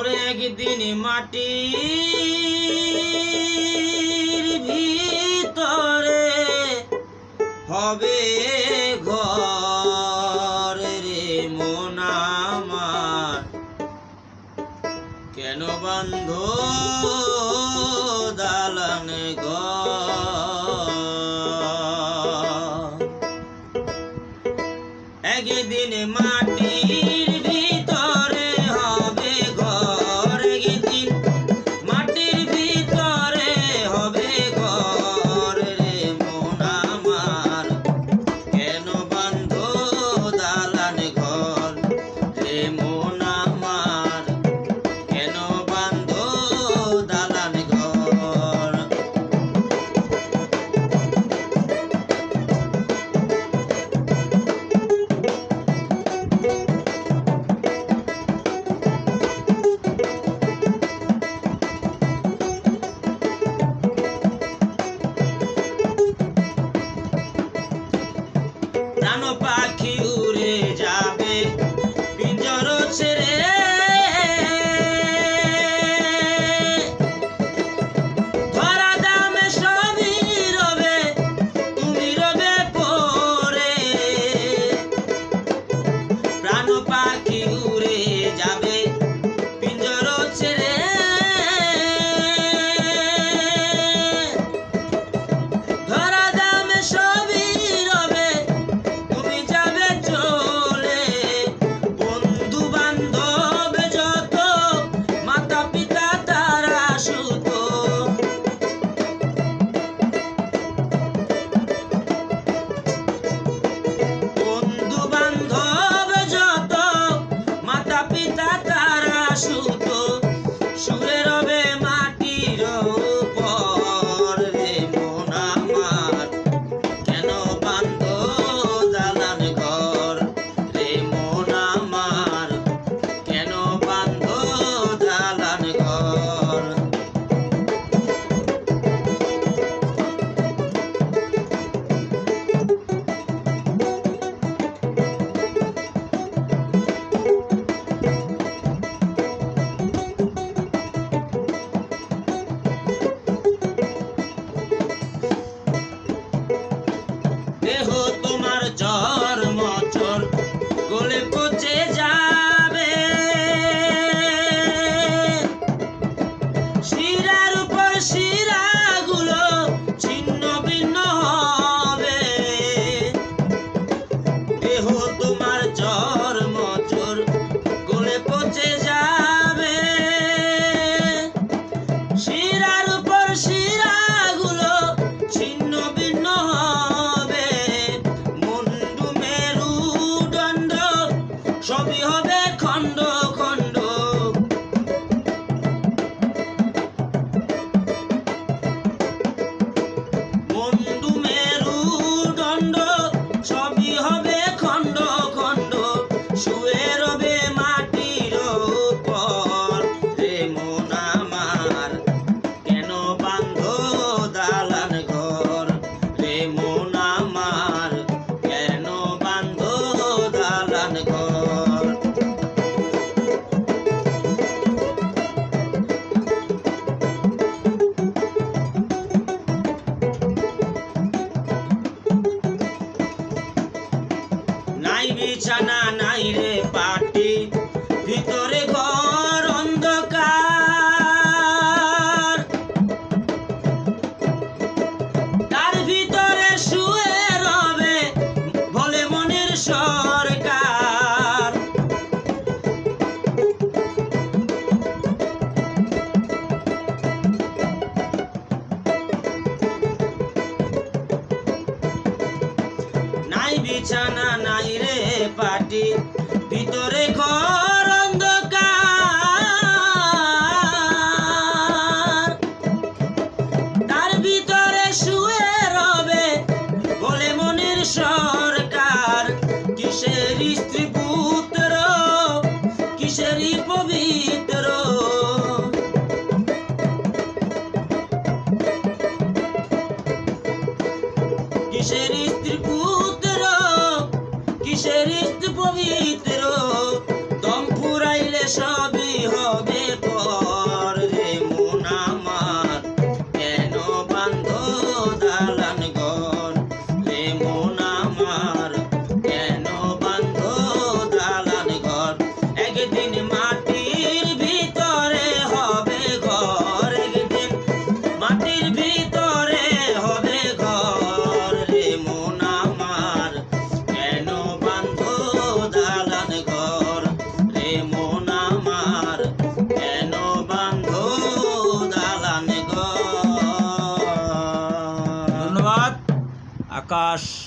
ওরে একদিন মাটির ভিতরে হবে ঘর রে মন আমার, কেন বন্ধ দালান ঘর। একদিন মাটির ভিতরে হবে ঘর, একদিন মাটির ভিতরে হবে ঘর রে মন আমার, কেন বন্ধ দালান ঘর রে মন আমার, কেন বন্ধ দালান ঘর। প্রাণ পাখি উড়ে যাবে পিঞ্জর ছেড়ে, ধরা দামে সবই রবে তুমি রবে পরে। প্রাণ পাখি উড়ে যাবে পিঞ্জর ছেড়ে, ধরা দামে সবই রবে তুমি যাবে চলে। বন্ধু বান্ধব যত মাতা পিতা তারা সুত, বন্ধু বান্ধব যত মাতা পিতা তারা সুত, সুরে রবে মাটির উপর রে মন আমার, কেন বান্ধ দালান ঘর রে মন আমার, কেন বান্ধ দালান ঘর। দেহ তোমার জ্বর মচর গলে পচে যাবে, শিরার উপর শিরাগুলো ছিন্ন ভিন্ন হবে। দেহ তোমার জ্বর মচর গলে পচে যাবে, শিরার উপর শিরাগুলো ছিন্ন ভিন্ন হবে। মুন্ডু মেরুদণ্ড সবই হবে খণ্ড খণ্ড, মুন্ডু মেরুদণ্ড সবই হবে খণ্ড খণ্ড, শুয়ে রবে মাটির উপর রে মন আমার, কেন বান্ধ দালান ঘর রে মন আমার, কেন বান্ধ দালান ঘর। নাই বিছানা নাই রে পাটি, ভিতরে ঘর অন্ধকার, তার ভিতরে শুয়ে রবে ভোলে মনের সরকার। নাই বিছানা নাই রে পাটি, ভিতরে ঘর অন্ধকার, তার ভিতরে শুয়ে রবে বলে মনের সরকার। কিসের স্ত্রী পুত্র কিসেরই পবিত্র, কিসের স্ত্রী পুত্র কিসের পবিত্র, দম ফুরাইলে সবই হবে আকাশ।